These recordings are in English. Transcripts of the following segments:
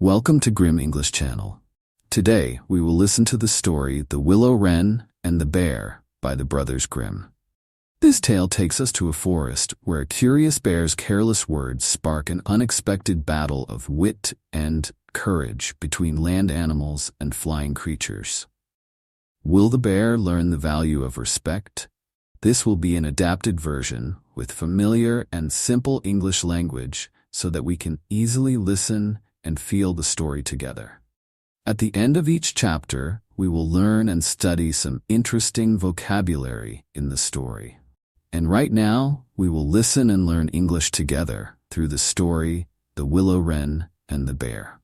Welcome to Grimm English Channel. Today, we will listen to the story The Willow-Wren and the Bear by the brothers Grimm. This tale takes us to a forest where a curious bear's careless words spark an unexpected battle of wit and courage between land animals and flying creatures. Will the bear learn the value of respect? This will be an adapted version with familiar and simple English language so that we can easily listen and feel the story together. At the end of each chapter, we will learn and study some interesting vocabulary in the story. And right now, we will listen and learn English together through the story, The Willow-Wren and the Bear.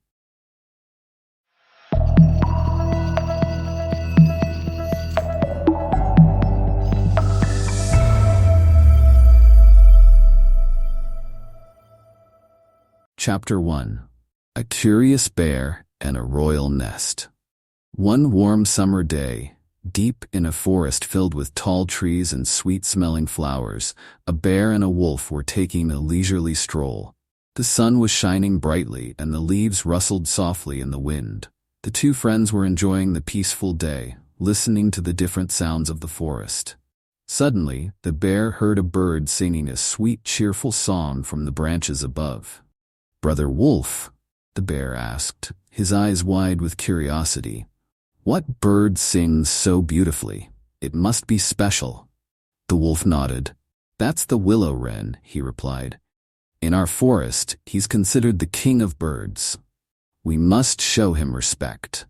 Chapter 1. A Curious Bear and a Royal Nest. One warm summer day, deep in a forest filled with tall trees and sweet-smelling flowers, a bear and a wolf were taking a leisurely stroll. The sun was shining brightly and the leaves rustled softly in the wind. The two friends were enjoying the peaceful day, listening to the different sounds of the forest. Suddenly, the bear heard a bird singing a sweet, cheerful song from the branches above. "Brother Wolf," the bear asked, his eyes wide with curiosity, "what bird sings so beautifully? It must be special." The wolf nodded. "That's the willow-wren," he replied. "In our forest, he's considered the king of birds. We must show him respect."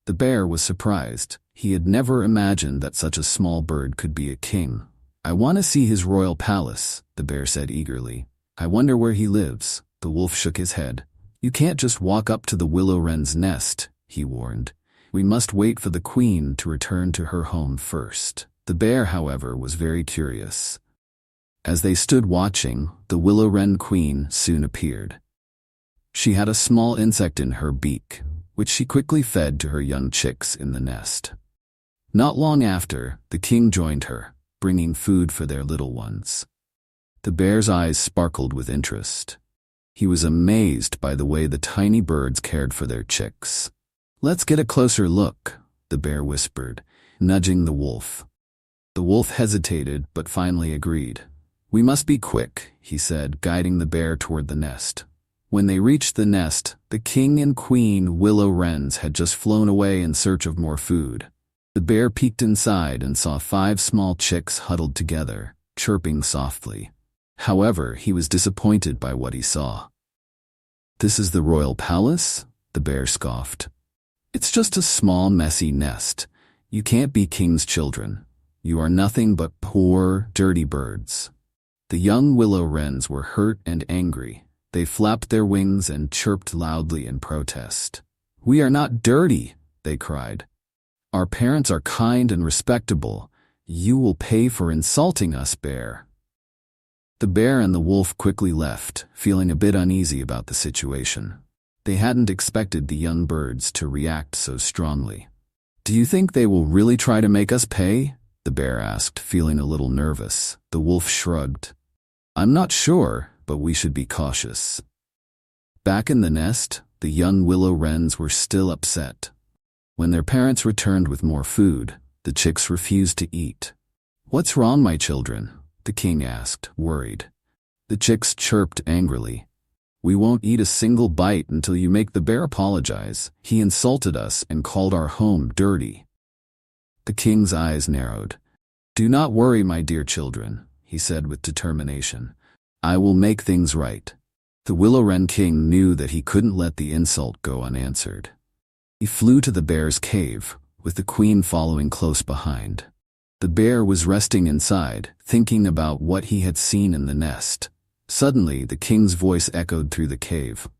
The bear was surprised. He had never imagined that such a small bird could be a king. "I want to see his royal palace," the bear said eagerly. "I wonder where he lives." The wolf shook his head. "You can't just walk up to the willow-wren's nest," he warned. "We must wait for the queen to return to her home first." The bear, however, was very curious. As they stood watching, the willow-wren queen soon appeared. She had a small insect in her beak, which she quickly fed to her young chicks in the nest. Not long after, the king joined her, bringing food for their little ones. The bear's eyes sparkled with interest. He was amazed by the way the tiny birds cared for their chicks. "Let's get a closer look," the bear whispered, nudging the wolf. The wolf hesitated but finally agreed. "We must be quick," he said, guiding the bear toward the nest. When they reached the nest, the king and queen willow-wrens had just flown away in search of more food. The bear peeked inside and saw 5 small chicks huddled together, chirping softly. However, he was disappointed by what he saw. "This is the royal palace?" the bear scoffed. "It's just a small, messy nest. You can't be king's children. You are nothing but poor, dirty birds." The young willow-wrens were hurt and angry. They flapped their wings and chirped loudly in protest. "We are not dirty," they cried. "Our parents are kind and respectable. You will pay for insulting us, bear." The bear and the wolf quickly left, feeling a bit uneasy about the situation. They hadn't expected the young birds to react so strongly. "Do you think they will really try to make us pay?" the bear asked, feeling a little nervous. The wolf shrugged. "I'm not sure, but we should be cautious." Back in the nest, the young willow-wrens were still upset. When their parents returned with more food, the chicks refused to eat. "What's wrong, my children?" the king asked, worried. The chicks chirped angrily. "We won't eat a single bite until you make the bear apologize. He insulted us and called our home dirty." The king's eyes narrowed. "Do not worry, my dear children," he said with determination. "I will make things right." The willow-wren king knew that he couldn't let the insult go unanswered. He flew to the bear's cave, with the queen following close behind. The bear was resting inside, thinking about what he had seen in the nest. Suddenly, the king's voice echoed through the cave.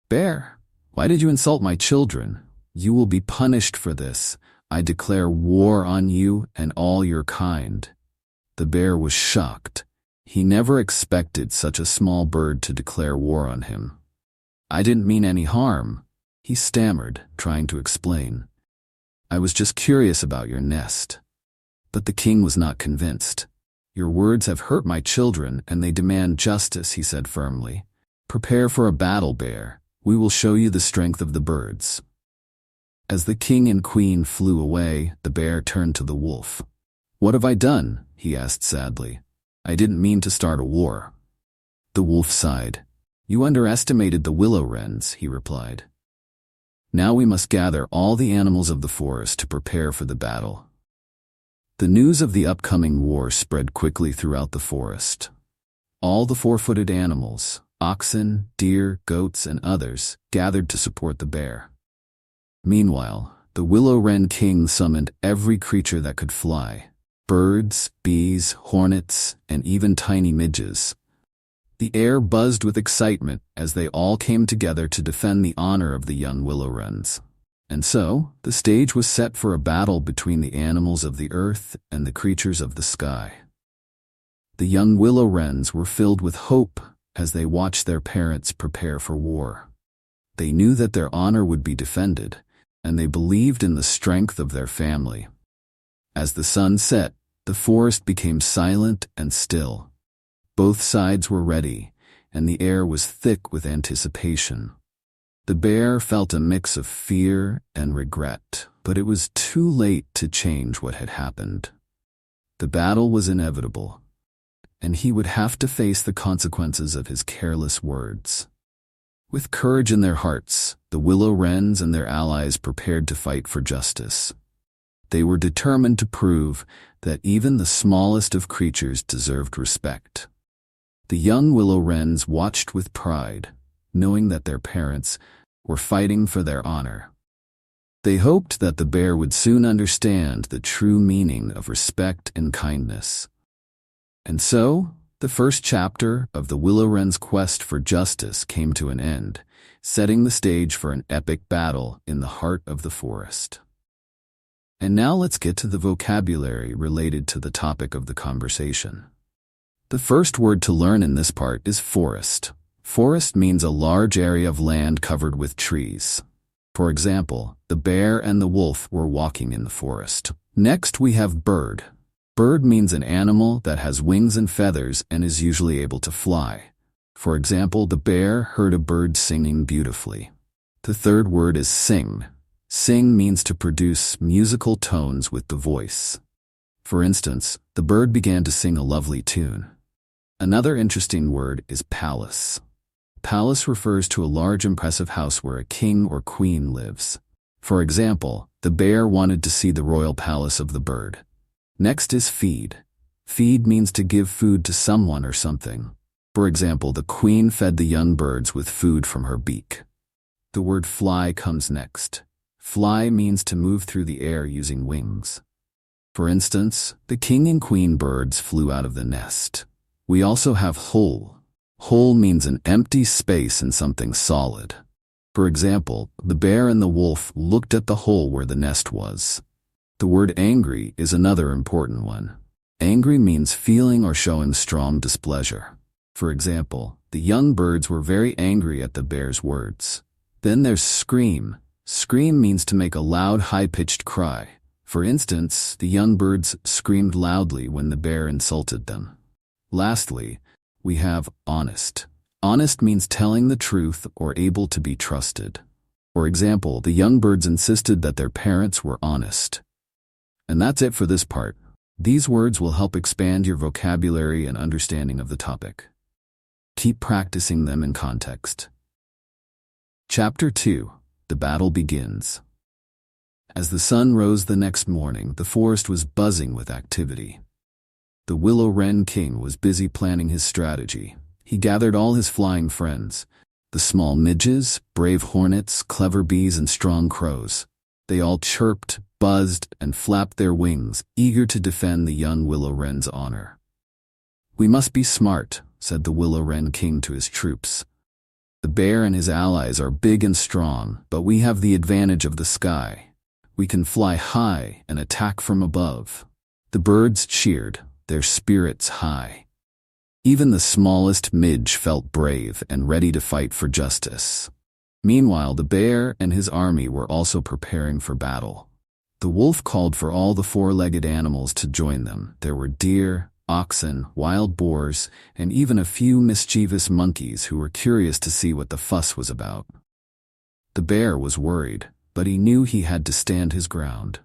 "Bear, why did you insult my children? You will be punished for this. I declare war on you and all your kind." The bear was shocked. He never expected such a small bird to declare war on him. "I didn't mean any harm," he stammered, trying to explain. "I was just curious about your nest." But the king was not convinced. "Your words have hurt my children, and they demand justice," he said firmly. "Prepare for a battle, bear. We will show you the strength of the birds." As the king and queen flew away, the bear turned to the wolf. "What have I done?" he asked sadly. "I didn't mean to start a war." The wolf sighed. "You underestimated the willow-wrens," he replied. "Now we must gather all the animals of the forest to prepare for the battle." The news of the upcoming war spread quickly throughout the forest. All the four-footed animals, oxen, deer, goats, and others, gathered to support the bear. Meanwhile, the Willow-Wren king summoned every creature that could fly: birds, bees, hornets, and even tiny midges. The air buzzed with excitement as they all came together to defend the honor of the young willow-wrens. And so, the stage was set for a battle between the animals of the earth and the creatures of the sky. The young willow-wrens were filled with hope as they watched their parents prepare for war. They knew that their honor would be defended, and they believed in the strength of their family. As the sun set, the forest became silent and still. Both sides were ready, and the air was thick with anticipation. The bear felt a mix of fear and regret, but it was too late to change what had happened. The battle was inevitable, and he would have to face the consequences of his careless words. With courage in their hearts, the willow-wrens and their allies prepared to fight for justice. They were determined to prove that even the smallest of creatures deserved respect. The young willow-wrens watched with pride, knowing that their parents were fighting for their honor. They hoped that the bear would soon understand the true meaning of respect and kindness. And so, the first chapter of the Willow-Wren's quest for justice came to an end, setting the stage for an epic battle in the heart of the forest. And now let's get to the vocabulary related to the topic of the conversation. The first word to learn in this part is forest. Forest means a large area of land covered with trees. For example, the bear and the wolf were walking in the forest. Next we have bird. Bird means an animal that has wings and feathers and is usually able to fly. For example, the bear heard a bird singing beautifully. The third word is sing. Sing means to produce musical tones with the voice. For instance, the bird began to sing a lovely tune. Another interesting word is palace. Palace refers to a large impressive house where a king or queen lives. For example, the bear wanted to see the royal palace of the bird. Next is feed. Feed means to give food to someone or something. For example, the queen fed the young birds with food from her beak. The word fly comes next. Fly means to move through the air using wings. For instance, the king and queen birds flew out of the nest. We also have hole. Hole means an empty space in something solid. For example, the bear and the wolf looked at the hole where the nest was. The word angry is another important one. Angry means feeling or showing strong displeasure. For example, the young birds were very angry at the bear's words. Then there's scream. Scream means to make a loud, high-pitched cry. For instance, the young birds screamed loudly when the bear insulted them. Lastly, we have honest. Honest means telling the truth or able to be trusted. For example, the young birds insisted that their parents were honest. And that's it for this part. These words will help expand your vocabulary and understanding of the topic. Keep practicing them in context. Chapter 2. The battle begins. As the sun rose the next morning, the forest was buzzing with activity. The Willow-Wren king was busy planning his strategy. He gathered all his flying friends, the small midges, brave hornets, clever bees, and strong crows. They all chirped, buzzed, and flapped their wings, eager to defend the young Willow-Wren's honor. "We must be smart," said the Willow-Wren king to his troops. "The bear and his allies are big and strong, but we have the advantage of the sky. We can fly high and attack from above." The birds cheered, their spirits high. Even the smallest midge felt brave and ready to fight for justice. Meanwhile, the bear and his army were also preparing for battle. The wolf called for all the four-legged animals to join them. There were deer, oxen, wild boars, and even a few mischievous monkeys who were curious to see what the fuss was about. The bear was worried, but he knew he had to stand his ground.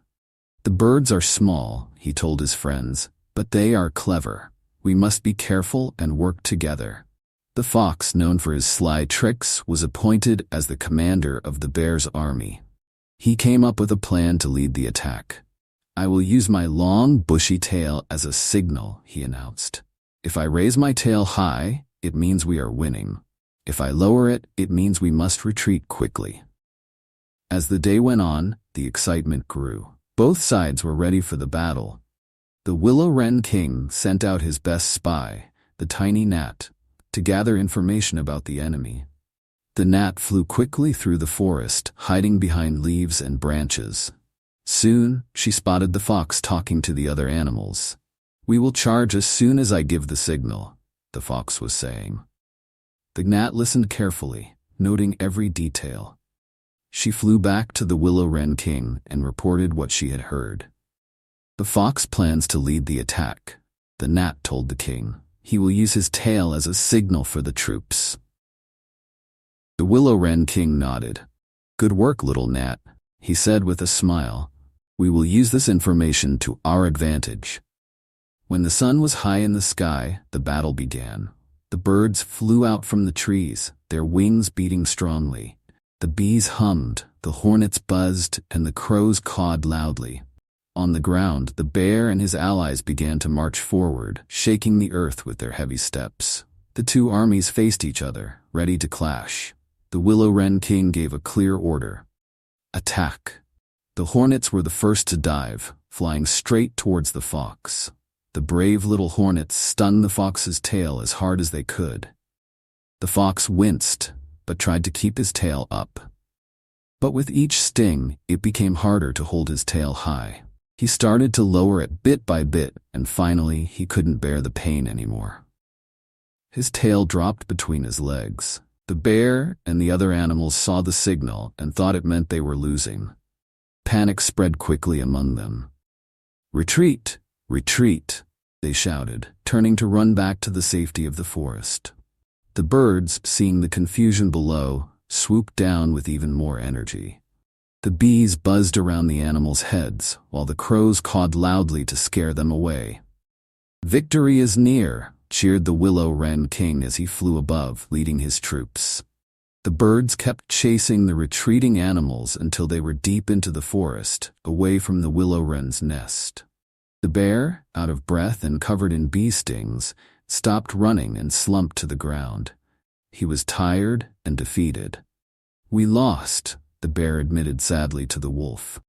"The birds are small," he told his friends, "but they are clever. We must be careful and work together." The fox, known for his sly tricks, was appointed as the commander of the bear's army. He came up with a plan to lead the attack. "I will use my long, bushy tail as a signal," he announced. "If I raise my tail high, it means we are winning. If I lower it, it means we must retreat quickly." As the day went on, the excitement grew. Both sides were ready for the battle. The Willow-Wren King sent out his best spy, the tiny gnat, to gather information about the enemy. The gnat flew quickly through the forest, hiding behind leaves and branches. Soon, she spotted the fox talking to the other animals. "We will charge as soon as I give the signal," the fox was saying. The gnat listened carefully, noting every detail. She flew back to the Willow-Wren King and reported what she had heard. "The fox plans to lead the attack," the gnat told the king. "He will use his tail as a signal for the troops." The Willow-Wren King nodded. "Good work, little gnat," he said with a smile. "We will use this information to our advantage." When the sun was high in the sky, the battle began. The birds flew out from the trees, their wings beating strongly. The bees hummed, the hornets buzzed, and the crows cawed loudly. On the ground, the bear and his allies began to march forward, shaking the earth with their heavy steps. The two armies faced each other, ready to clash. The Willow-Wren King gave a clear order: "Attack!" The hornets were the first to dive, flying straight towards the fox. The brave little hornets stung the fox's tail as hard as they could. The fox winced, but tried to keep his tail up. But with each sting, it became harder to hold his tail high. He started to lower it bit by bit, and finally he couldn't bear the pain anymore. His tail dropped between his legs. The bear and the other animals saw the signal and thought it meant they were losing. Panic spread quickly among them. "Retreat! Retreat!" they shouted, turning to run back to the safety of the forest. The birds, seeing the confusion below, swooped down with even more energy. The bees buzzed around the animals' heads, while the crows cawed loudly to scare them away. "Victory is near!" cheered the Willow-Wren King as he flew above, leading his troops. The birds kept chasing the retreating animals until they were deep into the forest, away from the willow-wren's nest. The bear, out of breath and covered in bee stings, stopped running and slumped to the ground. He was tired and defeated. "We lost," the bear admitted sadly to the wolf.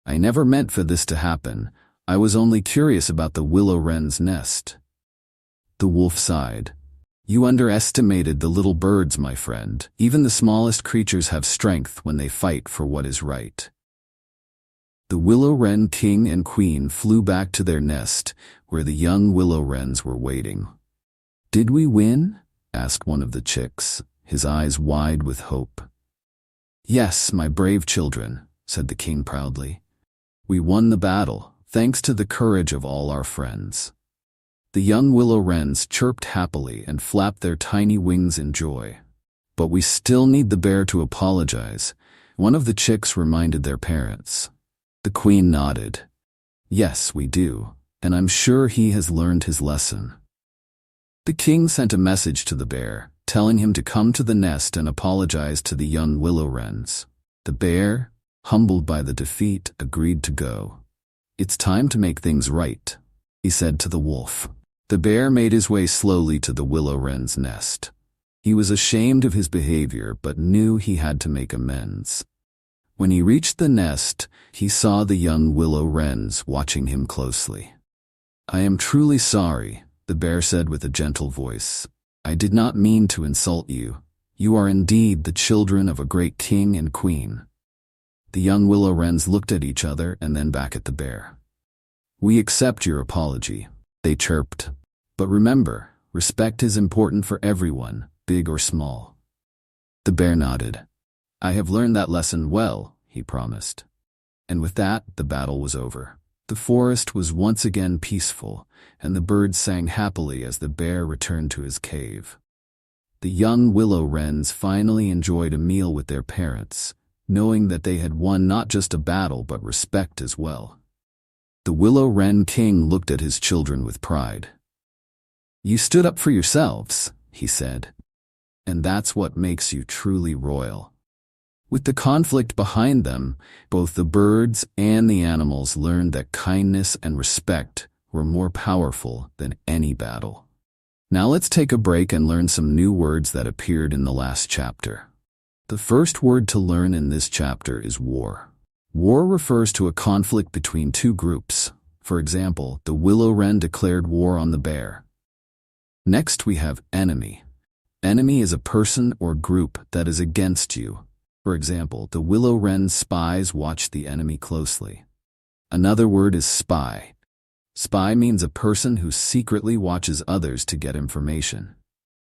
"I never meant for this to happen. I was only curious about the willow-wren's nest." The wolf sighed. "You underestimated the little birds, my friend. Even the smallest creatures have strength when they fight for what is right." The Willow-Wren King and Queen flew back to their nest, where the young willow-wrens were waiting. "Did we win?" asked one of the chicks, his eyes wide with hope. "Yes, my brave children," said the king proudly. "We won the battle, thanks to the courage of all our friends." The young willow-wrens chirped happily and flapped their tiny wings in joy. "But we still need the bear to apologize," one of the chicks reminded their parents. The queen nodded. "Yes, we do, and I'm sure he has learned his lesson." The king sent a message to the bear, telling him to come to the nest and apologize to the young willow-wrens. The bear, humbled by the defeat, agreed to go. "It's time to make things right," he said to the wolf. The bear made his way slowly to the willow-wren's nest. He was ashamed of his behavior but knew he had to make amends. When he reached the nest, he saw the young willow-wrens watching him closely. "I am truly sorry," the bear said with a gentle voice. "I did not mean to insult you. You are indeed the children of a great king and queen." The young willow-wrens looked at each other and then back at the bear. "We accept your apology," they chirped. "But remember, respect is important for everyone, big or small." The bear nodded. "I have learned that lesson well," he promised. And with that, the battle was over. The forest was once again peaceful, and the birds sang happily as the bear returned to his cave. The young willow-wrens finally enjoyed a meal with their parents, knowing that they had won not just a battle but respect as well. The willow-wren king looked at his children with pride. "You stood up for yourselves," he said, "and that's what makes you truly royal." With the conflict behind them, both the birds and the animals learned that kindness and respect were more powerful than any battle. Now let's take a break and learn some new words that appeared in the last chapter. The first word to learn in this chapter is war. War refers to a conflict between two groups. For example, the willow-wren declared war on the bear. Next we have enemy. Enemy is a person or group that is against you. For example, the willow-wren spies watched the enemy closely. Another word is spy. Spy means a person who secretly watches others to get information.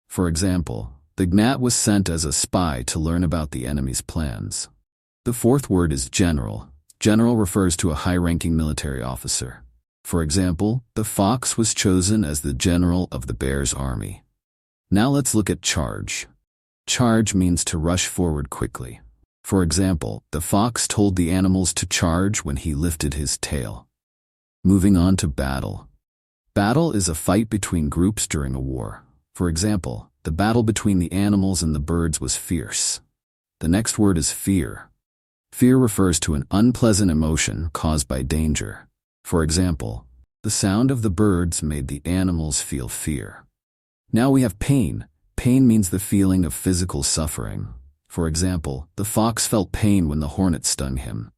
For example, the gnat was sent as a spy to learn about the enemy's plans. The fourth word is general. General refers to a high-ranking military officer. For example, the fox was chosen as the general of the bear's army. Now let's look at charge. Charge means to rush forward quickly. For example, the fox told the animals to charge when he lifted his tail. Moving on to battle. Battle is a fight between groups during a war. For example, the battle between the animals and the birds was fierce. The next word is fear. Fear refers to an unpleasant emotion caused by danger. For example, the sound of the birds made the animals feel fear. Now we have pain. Pain means the feeling of physical suffering. For example, the fox felt pain when the hornet stung him.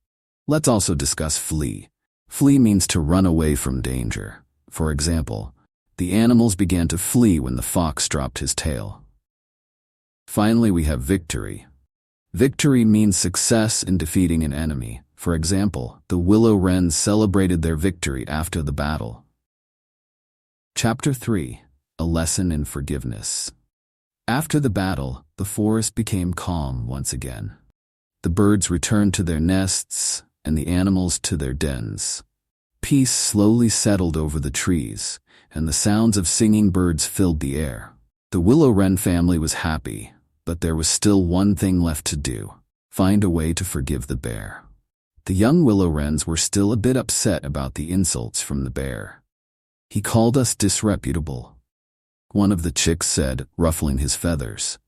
Let's also discuss flee. Flee means to run away from danger. For example, the animals began to flee when the fox dropped his tail. Finally, we have victory. Victory means success in defeating an enemy. For example, the willow-wrens celebrated their victory after the battle. Chapter 3. A Lesson in Forgiveness. After the battle, the forest became calm once again. The birds returned to their nests, and the animals to their dens. Peace slowly settled over the trees, and the sounds of singing birds filled the air. The willow-wren family was happy, but there was still one thing left to do: find a way to forgive the bear. The young willow-wrens were still a bit upset about the insults from the bear. "He called us disreputable," one of the chicks said, ruffling his feathers.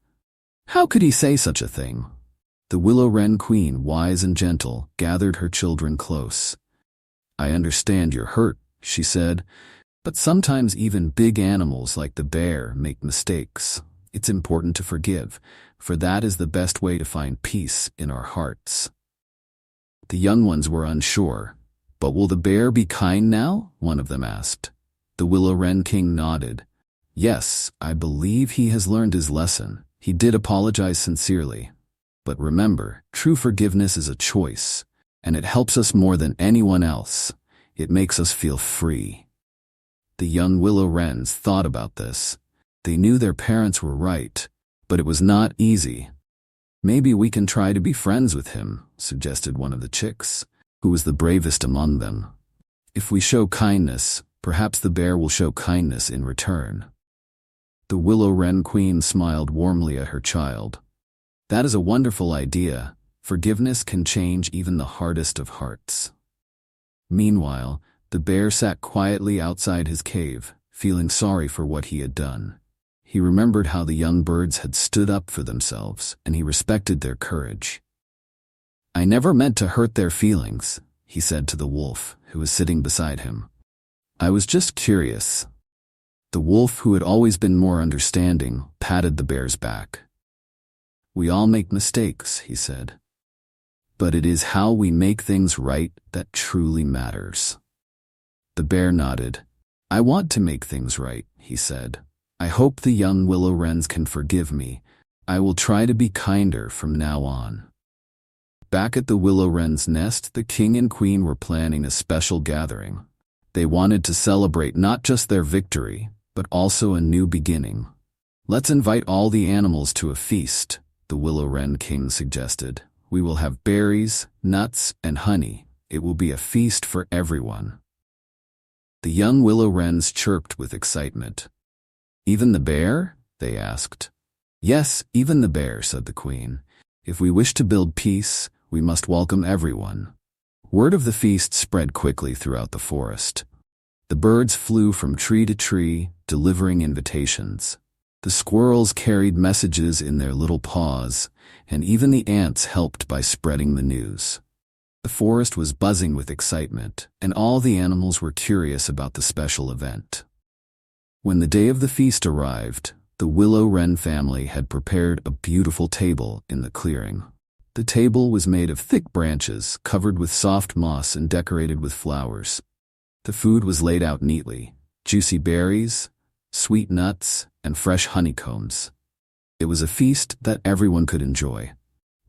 "How could he say such a thing?" The willow-wren queen, wise and gentle, gathered her children close. "I understand you're hurt," she said, "but sometimes even big animals like the bear make mistakes. It's important to forgive, for that is the best way to find peace in our hearts." The young ones were unsure. "But will the bear be kind now?" one of them asked. The willow-wren king nodded. "Yes, I believe he has learned his lesson. He did apologize sincerely. But remember, true forgiveness is a choice, and it helps us more than anyone else. It makes us feel free." The young willow-wrens thought about this. They knew their parents were right, but it was not easy. "Maybe we can try to be friends with him," suggested one of the chicks, who was the bravest among them. "If we show kindness, perhaps the bear will show kindness in return." The willow-wren queen smiled warmly at her child. "That is a wonderful idea. Forgiveness can change even the hardest of hearts." Meanwhile, the bear sat quietly outside his cave, feeling sorry for what he had done. He remembered how the young birds had stood up for themselves, and he respected their courage. "I never meant to hurt their feelings," he said to the wolf, who was sitting beside him. "I was just curious." The wolf, who had always been more understanding, patted the bear's back. "We all make mistakes," he said. "But it is how we make things right that truly matters." The bear nodded. "I want to make things right," he said. "I hope the young willow-wrens can forgive me. I will try to be kinder from now on." Back at the willow-wren's nest, the king and queen were planning a special gathering. They wanted to celebrate not just their victory, but also a new beginning. "Let's invite all the animals to a feast," the willow-wren king suggested. "We will have berries, nuts, and honey. It will be a feast for everyone." The young willow-wrens chirped with excitement. "Even the bear?" they asked. "Yes, even the bear," said the queen. "If we wish to build peace, we must welcome everyone." Word of the feast spread quickly throughout the forest. The birds flew from tree to tree, delivering invitations. The squirrels carried messages in their little paws, and even the ants helped by spreading the news. The forest was buzzing with excitement, and all the animals were curious about the special event. When the day of the feast arrived, the Willow-Wren family had prepared a beautiful table in the clearing. The table was made of thick branches, covered with soft moss and decorated with flowers. The food was laid out neatly: juicy berries, sweet nuts, and fresh honeycombs. It was a feast that everyone could enjoy.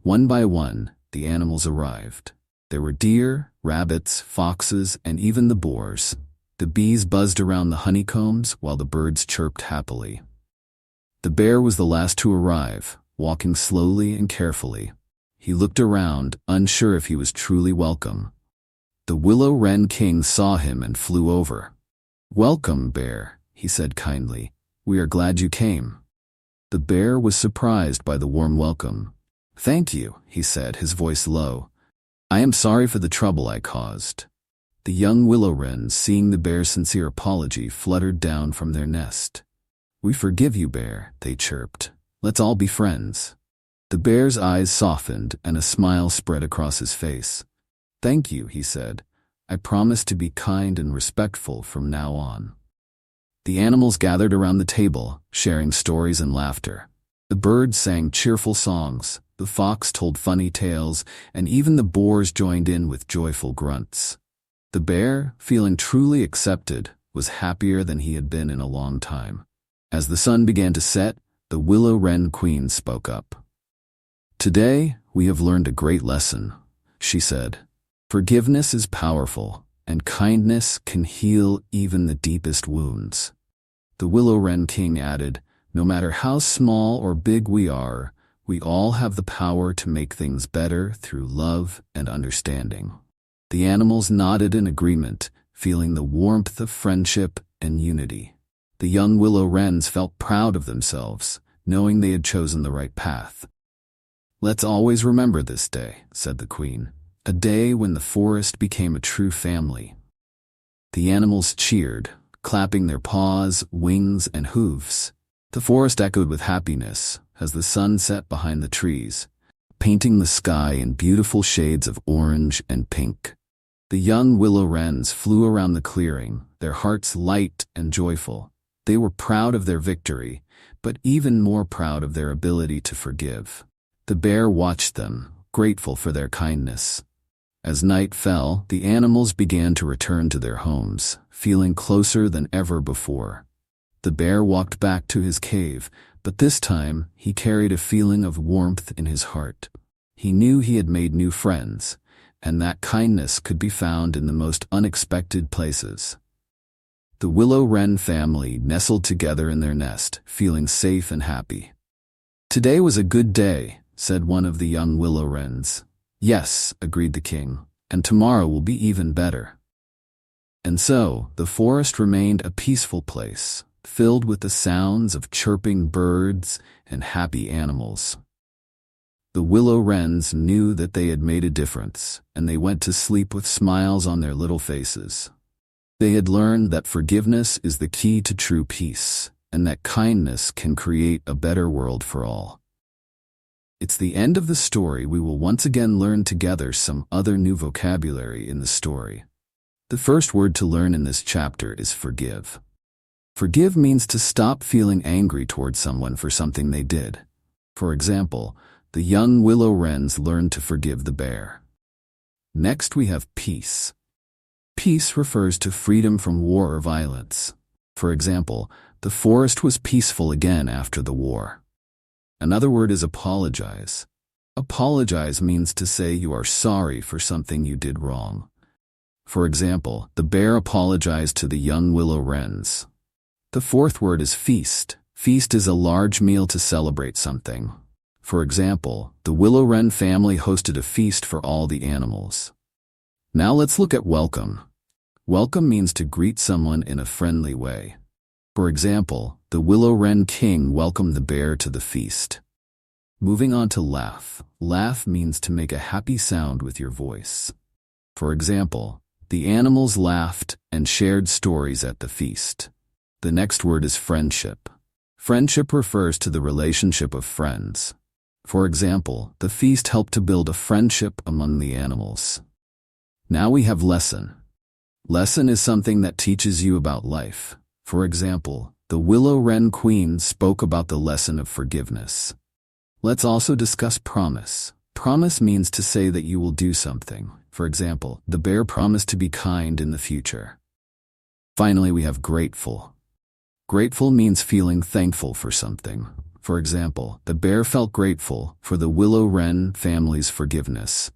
One by one, the animals arrived. There were deer, rabbits, foxes, and even the boars. The bees buzzed around the honeycombs while the birds chirped happily. The bear was the last to arrive, walking slowly and carefully. He looked around, unsure if he was truly welcome. The Willow-Wren king saw him and flew over. "Welcome, bear," he said kindly. "We are glad you came." The bear was surprised by the warm welcome. "Thank you," he said, his voice low. "I am sorry for the trouble I caused." The young willow-wrens, seeing the bear's sincere apology, fluttered down from their nest. "We forgive you, bear," they chirped. "Let's all be friends." The bear's eyes softened and a smile spread across his face. "Thank you," he said. "I promise to be kind and respectful from now on." The animals gathered around the table, sharing stories and laughter. The birds sang cheerful songs, the fox told funny tales, and even the boars joined in with joyful grunts. The bear, feeling truly accepted, was happier than he had been in a long time. As the sun began to set, the Willow-Wren queen spoke up. "Today, we have learned a great lesson," she said. "Forgiveness is powerful, and kindness can heal even the deepest wounds." The Willow-Wren king added, "No matter how small or big we are, we all have the power to make things better through love and understanding." The animals nodded in agreement, feeling the warmth of friendship and unity. The young willow-wrens felt proud of themselves, knowing they had chosen the right path. "Let's always remember this day," said the queen. "A day when the forest became a true family." The animals cheered, clapping their paws, wings, and hooves. The forest echoed with happiness as the sun set behind the trees, painting the sky in beautiful shades of orange and pink. The young willow-wrens flew around the clearing, their hearts light and joyful. They were proud of their victory, but even more proud of their ability to forgive. The bear watched them, grateful for their kindness. As night fell, the animals began to return to their homes, feeling closer than ever before. The bear walked back to his cave, but this time he carried a feeling of warmth in his heart. He knew he had made new friends, and that kindness could be found in the most unexpected places. The Willow-Wren family nestled together in their nest, feeling safe and happy. "Today was a good day," said one of the young willow-wrens. "Yes," agreed the king, "and tomorrow will be even better." And so, the forest remained a peaceful place, filled with the sounds of chirping birds and happy animals. The willow-wrens knew that they had made a difference, and they went to sleep with smiles on their little faces. They had learned that forgiveness is the key to true peace, and that kindness can create a better world for all. It's the end of the story. We will once again learn together some other new vocabulary in the story. The first word to learn in this chapter is forgive. Forgive means to stop feeling angry towards someone for something they did. For example, the young willow-wrens learned to forgive the bear. Next we have peace. Peace refers to freedom from war or violence. For example, the forest was peaceful again after the war. Another word is apologize. Apologize means to say you are sorry for something you did wrong. For example, the bear apologized to the young willow-wrens. The fourth word is feast. Feast is a large meal to celebrate something. For example, the Willow-Wren family hosted a feast for all the animals. Now let's look at welcome. Welcome means to greet someone in a friendly way. For example, the Willow-Wren king welcomed the bear to the feast. Moving on to laugh. Laugh means to make a happy sound with your voice. For example, the animals laughed and shared stories at the feast. The next word is friendship. Friendship refers to the relationship of friends. For example, the feast helped to build a friendship among the animals. Now we have lesson. Lesson is something that teaches you about life. For example, the Willow-Wren queen spoke about the lesson of forgiveness. Let's also discuss promise. Promise means to say that you will do something. For example, the bear promised to be kind in the future. Finally, we have grateful. Grateful means feeling thankful for something. For example, the bear felt grateful for the Willow-Wren family's forgiveness.